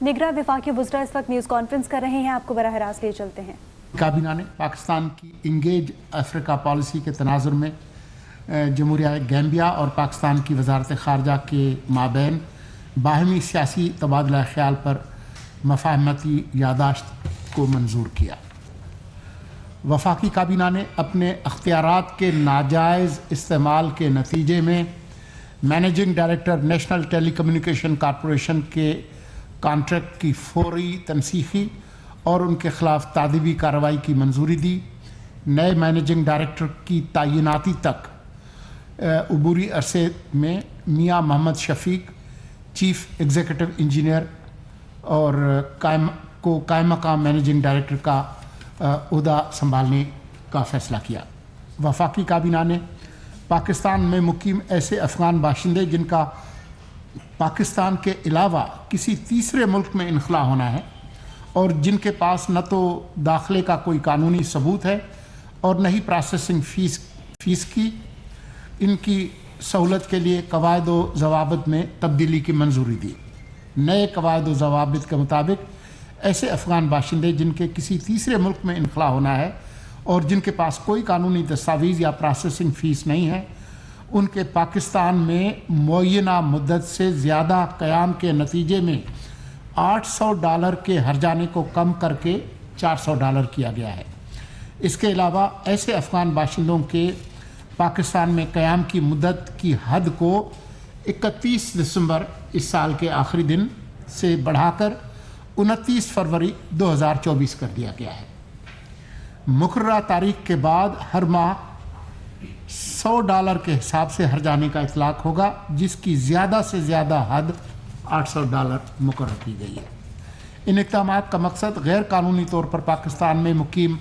نگراں وفاقی وزراء اس وقت نیوز کانفرنس کر رہے ہیں، آپ کو براہ راست لے چلتے ہیں۔ کابینہ نے پاکستان کی انگیج افریقہ پالیسی کے تناظر میں جمہوریہ گیمبیا اور پاکستان کی وزارت خارجہ کے مابین باہمی سیاسی تبادلہ خیال پر مفاہمتی یادداشت کو منظور کیا۔ وفاقی کابینہ نے اپنے اختیارات کے ناجائز استعمال کے نتیجے میں مینیجنگ ڈائریکٹر نیشنل ٹیلی کمیونیکیشن کارپوریشن کے کانٹریکٹ کی فوری تنسیخی اور ان کے خلاف تادیبی کارروائی کی منظوری دی۔ نئے مینیجنگ ڈائریکٹر کی تعیناتی تک عبوری عرصے میں میاں محمد شفیق چیف ایگزیکٹو انجینئر اور قائم مقام مینیجنگ ڈائریکٹر کا عہدہ سنبھالنے کا فیصلہ کیا۔ وفاقی کابینہ نے پاکستان میں مقیم ایسے افغان باشندے جن کا پاکستان کے علاوہ کسی تیسرے ملک میں انخلاء ہونا ہے اور جن کے پاس نہ تو داخلے کا کوئی قانونی ثبوت ہے اور نہ ہی پروسیسنگ فیس کی، ان کی سہولت کے لیے قواعد و ضوابط میں تبدیلی کی منظوری دی۔ نئے قواعد و ضوابط کے مطابق ایسے افغان باشندے جن کے کسی تیسرے ملک میں انخلاء ہونا ہے اور جن کے پاس کوئی قانونی دستاویز یا پروسیسنگ فیس نہیں ہے، ان کے پاکستان میں معینہ مدت سے زیادہ قیام کے نتیجے میں $800 کے ہرجانے کو کم کر کے $400 کیا گیا ہے۔ اس کے علاوہ ایسے افغان باشندوں کے پاکستان میں قیام کی مدت کی حد کو 31 دسمبر اس سال کے آخری دن سے بڑھا کر 29 فروری 2024 کر دیا گیا ہے۔ مقررہ تاریخ کے بعد ہر ماہ $100 کے حساب سے ہرجانے کا اطلاق ہوگا، جس کی زیادہ سے زیادہ حد $800 مقرر کی گئی ہے۔ ان اقدامات کا مقصد غیر قانونی طور پر پاکستان میں مقیم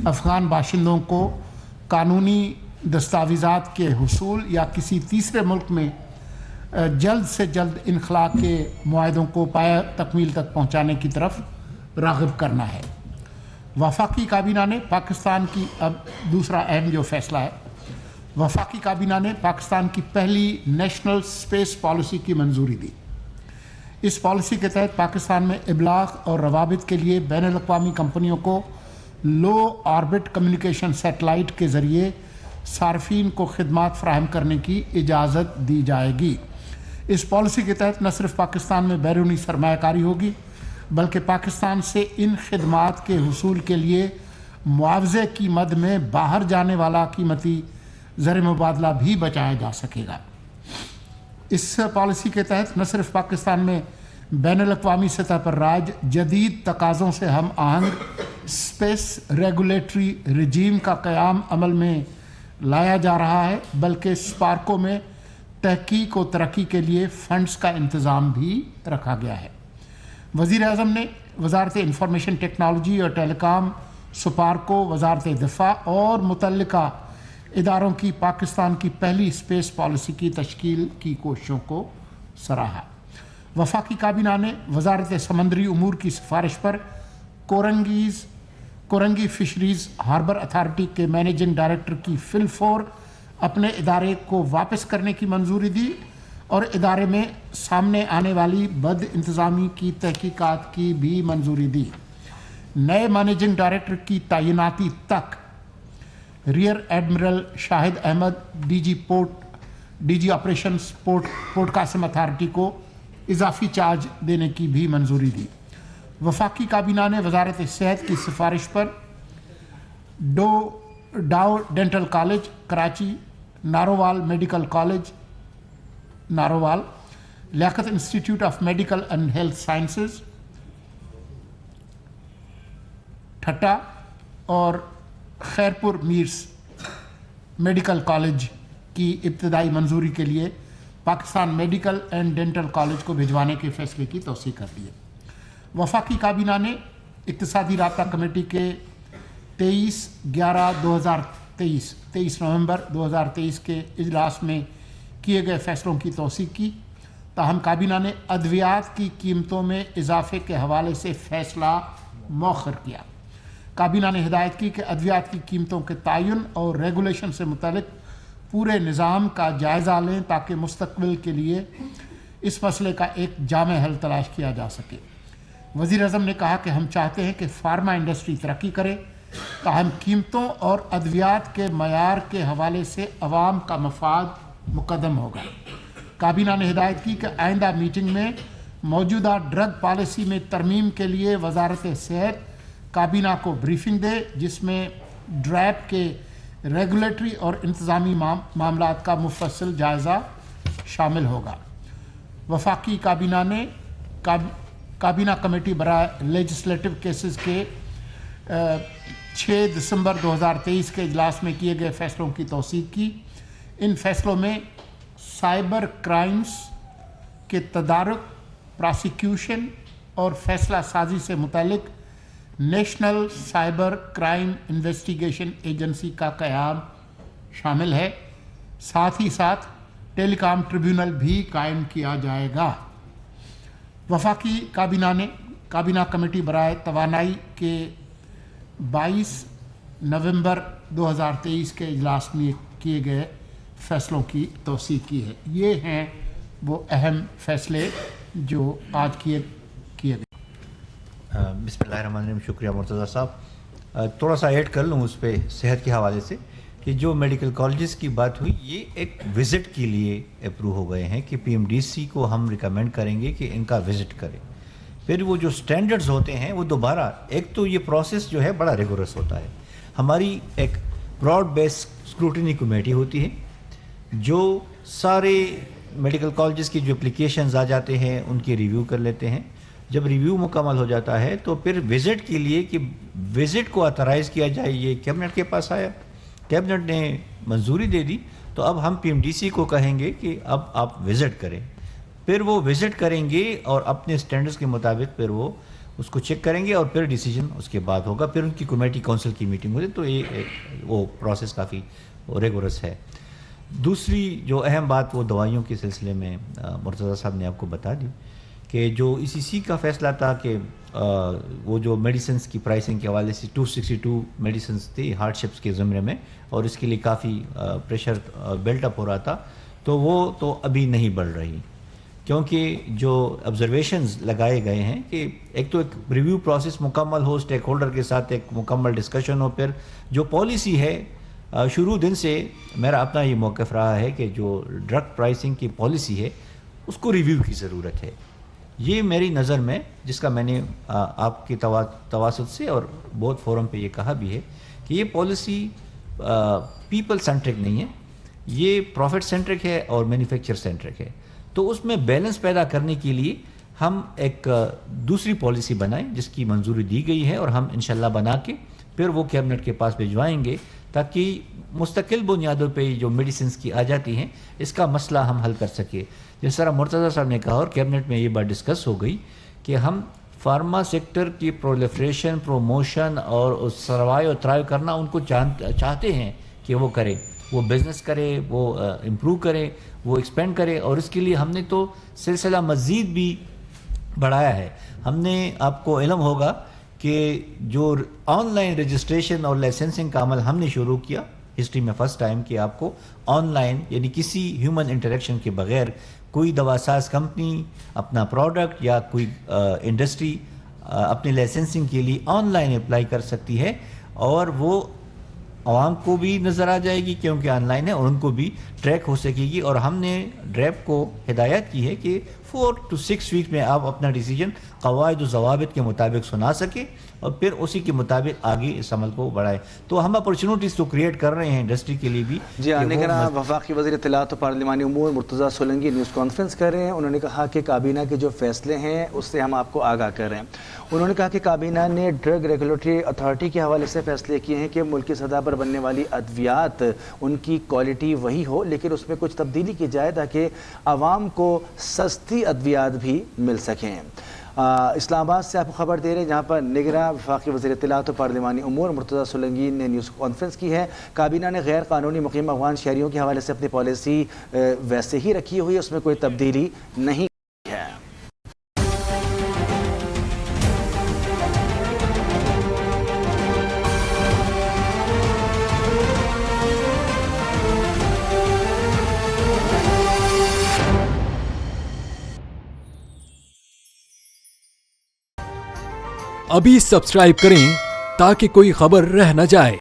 افغان باشندوں کو قانونی دستاویزات کے حصول یا کسی تیسرے ملک میں جلد سے جلد انخلاء کے معاہدوں کو پایہ تکمیل تک پہنچانے کی طرف راغب کرنا ہے۔ وفاقی کابینہ نے پاکستان کی اب دوسرا اہم جو فیصلہ ہے، وفاقی کابینہ نے پاکستان کی پہلی نیشنل اسپیس پالیسی کی منظوری دی۔ اس پالیسی کے تحت پاکستان میں ابلاغ اور روابط کے لیے بین الاقوامی کمپنیوں کو لو آربٹ کمیونیکیشن سیٹلائٹ کے ذریعے صارفین کو خدمات فراہم کرنے کی اجازت دی جائے گی۔ اس پالیسی کے تحت نہ صرف پاکستان میں بیرونی سرمایہ کاری ہوگی بلکہ پاکستان سے ان خدمات کے حصول کے لیے معاوضے کی مد میں باہر جانے والا قیمتی زر مبادلہ بھی بچایا جا سکے گا۔ اس پالیسی کے تحت نہ صرف پاکستان میں بین الاقوامی سطح پر رائج جدید تقاضوں سے ہم آہنگ اسپیس ریگولیٹری رجیم کا قیام عمل میں لایا جا رہا ہے بلکہ اسپارکو میں تحقیق و ترقی کے لیے فنڈز کا انتظام بھی رکھا گیا ہے۔ وزیر اعظم نے وزارت انفارمیشن ٹیکنالوجی اور ٹیلی کام، سپارکو، وزارت دفاع اور متعلقہ اداروں کی پاکستان کی پہلی اسپیس پالیسی کی تشکیل کی کوششوں کو سراہا۔ وفاقی کابینہ نے وزارت سمندری امور کی سفارش پر کورنگی فشریز ہاربر اتھارٹی کے مینیجنگ ڈائریکٹر کی فی الفور اپنے ادارے کو واپس کرنے کی منظوری دی اور ادارے میں سامنے آنے والی بد انتظامی کی تحقیقات کی بھی منظوری دی۔ نئے مینیجنگ ڈائریکٹر کی تعیناتی تک rear admiral Shahid Ahmed D G operations port Qasim authority کو اضافی چارج دینے کی بھی منظوری دی۔ وفاقی کابینہ نے وزارت صحت کی سفارش پر Dow dental college Karachi, Narowal medical college Narowal, Liaquat institute of medical and health sciences Thatta اور خیرپور میرس میڈیکل کالج کی ابتدائی منظوری کے لیے Pakistan medical and dental college کو بھجوانے کے فیصلے کی توثیق کر دی ہے۔ وفاقی کابینہ نے اقتصادی رابطہ کمیٹی کے 23 نومبر 2023 کے اجلاس میں کیے گئے فیصلوں کی توثیق کی، تاہم کابینہ نے ادویات کی قیمتوں میں اضافے کے حوالے سے فیصلہ مؤخر کیا۔ کابینہ نے ہدایت کی کہ ادویات کی قیمتوں کے تعین اور ریگولیشن سے متعلق پورے نظام کا جائزہ لیں تاکہ مستقبل کے لیے اس مسئلے کا ایک جامع حل تلاش کیا جا سکے۔ वज़ीर आज़म ने कहा कि हम चाहते हैं कि फार्मा इंडस्ट्री तरक्की करे, ताहम कीमतों और अद्वियात के मयार के हवाले से अवाम का मफाद मुकद्दम होगा। काबीना ने हिदायत की कि आइंदा मीटिंग में मौजूदा ड्रग पॉलिसी में तरमीम के लिए वजारत सेहत काबीना को ब्रीफिंग दे, जिसमें ड्रैप के रेगुलेटरी और इंतज़ामी मामलात का मुफस्सल जायज़ा शामिल होगा। वफाकी काबीना ने काबीना कमेटी बराए लेजिस्लेटिव केसेस के 6 दिसंबर 2023 के इजलास में किए गए फैसलों की तौसीक की। इन फैसलों में साइबर क्राइम्स के तदारुक, प्रोसिक्यूशन और फैसला साजी से मुतालिक national cyber crime investigation agency का क़याम शामिल है। साथ ही साथ टेलीकॉम ट्रिब्यूनल भी कायम किया जाएगा। वफाकी काबीना कमेटी बराए तवानाई के 22 नवंबर 2023 के इजलास में किए गए फैसलों की तौसीक की है। ये हैं वो अहम फैसले जो आज किए गए। बिस्मिल्लाहिर्रहमानिर्रहीम। शुक्रिया मुर्तज़ा साहब। थोड़ा सा ऐड कर लूँ उस पर सेहत के हवाले से कि जो मेडिकल कॉलेजेस की बात हुई, ये एक विज़िट के लिए अप्रूव हो गए हैं कि पीएमडीसी को हम रिकमेंड करेंगे कि इनका विज़िट करें। फिर वो जो स्टैंडर्ड्स होते हैं वो दोबारा, एक तो ये प्रोसेस जो है बड़ा रिगोरस होता है। हमारी एक ब्रॉड बेस स्क्रूटनी कमेटी होती है जो सारे मेडिकल कॉलेजेस की जो एप्लीकेशंस आ जाते हैं उनकी रिव्यू कर लेते हैं। जब रिव्यू मुकम्मल हो जाता है तो फिर विज़िट के लिए कि विज़िट को ऑथराइज़ किया जाए, ये कैबिनेट के पास आया, कैबिनेट ने मंजूरी दे दी, तो अब हम पीएमडीसी को कहेंगे कि अब आप विज़िट करें। फिर वो विज़िट करेंगे और अपने स्टैंडर्ड्स के मुताबिक फिर वो उसको चेक करेंगे और फिर डिसीजन उसके बाद होगा। फिर उनकी कमेटी काउंसिल की मीटिंग होगी। तो ये वो प्रोसेस काफ़ी रिगोरस है। दूसरी जो अहम बात वो दवाइयों के सिलसिले में मुर्तज़ा साहब ने आपको बता दी कि जो ईसीसी का फ़ैसला था कि वो जो मेडिसिन्स की प्राइसिंग के हवाले से 262 मेडिसिन्स थी हार्डशिप्स के ज़मरे में, और इसके लिए काफ़ी प्रेशर बिल्टअप हो रहा था, तो वो तो अभी नहीं बढ़ रही, क्योंकि जो ऑब्जर्वेशंस लगाए गए हैं कि एक तो एक रिव्यू प्रोसेस मुकम्मल हो, स्टेक होल्डर के साथ एक मुकम्मल डिस्कशन हो, फिर जो पॉलिसी है शुरू दिन से मेरा अपना ये मौक़िफ़ रहा है कि जो ड्रग प्राइसिंग की पॉलिसी है उसको रिव्यू की ज़रूरत है। ये मेरी नज़र में, जिसका मैंने आपकी तवासुत से और बहुत फोरम पे ये कहा भी है कि ये पॉलिसी पीपल सेंट्रिक नहीं है, ये प्रॉफिट सेंट्रिक है और मैन्युफैक्चर सेंट्रिक है। तो उसमें बैलेंस पैदा करने के लिए हम एक दूसरी पॉलिसी बनाएं जिसकी मंजूरी दी गई है, और हम इंशाल्लाह बना के फिर वो कैबिनेट के पास भिजवाएंगे ताकि मुस्तकिल बुनियादों पे जो मेडिसिन की आ जाती हैं इसका मसला हम हल कर सके। जिस तरह मुर्तज़ा साहब ने कहा और कैबिनेट में ये बात डिस्कस हो गई कि हम फार्मा सेक्टर की प्रोलिफरेशन, प्रमोशन और सर्वाइव और थ्राइव करना उनको चाहते हैं कि वो करें, वो बिज़नेस करे, वो इम्प्रूव करे, वो एक्सपेंड करे, और इसके लिए हमने तो सिलसिला मज़ीद भी बढ़ाया है। हमने, आपको इल्म होगा कि जो ऑनलाइन रजिस्ट्रेशन और लाइसेंसिंग का अमल हमने शुरू किया हिस्ट्री में फर्स्ट टाइम, कि आपको ऑनलाइन यानी किसी ह्यूमन इंटरेक्शन के बगैर कोई दवासाज कंपनी अपना प्रोडक्ट या कोई इंडस्ट्री अपनी लाइसेंसिंग के लिए ऑनलाइन अप्लाई कर सकती है, और वो आवाम को भी नज़र आ जाएगी क्योंकि ऑनलाइन है, और उनको भी ट्रैक हो सकेगी। और हमने ड्रैप को हिदायत की है कि 4 to 6 वीक में आप अपना डिसीजन क़वाइद और ज़वाबित के मुताबिक सुना सके और फिर उसी के मुताबिक आगे इस अमल को बढ़ाए। तो हम अपॉर्चुनिटीज़ तो क्रिएट कर रहे हैं इंडस्ट्री के लिए भी। जी हाँ, लेकिन वफाकी वज़ीर इत्तलात और पार्लिमानी उमूर मुर्तज़ा सोलंकी न्यूज़ कॉन्फ्रेंस कर रहे हैं। उन्होंने कहा कि काबीना के जो फैसले हैं उससे हम आपको आगाह कर रहे हैं। उन्होंने कहा कि काबीना ने ड्रग रेगुलेटरी अथॉरिटी के हवाले से फैसले किए हैं कि मुल्की सतह पर बनने वाली अद्वियात उनकी क्वालिटी वही हो, लेकिन उसमें कुछ तब्दीली की जाए ताकि आवाम को सस्ती अद्वियात भी मिल सकें। इस्लामाबाद से आपको खबर दे रहे हैं जहाँ पर निगरां वफाकी वज़ीर इत्तलात और पार्लिमानी उमूर मुर्तज़ा सोलंकी ने न्यूज़ कॉन्फ्रेंस की है। काबीना ने गैर कानूनी मुकीम अफ़गान शहरियों के हवाले से अपनी पॉलिसी वैसे ही रखी हुई है, उसमें कोई तब्दीली नहीं है। अभी सब्सक्राइब करें ताकि कोई खबर रह न जाए।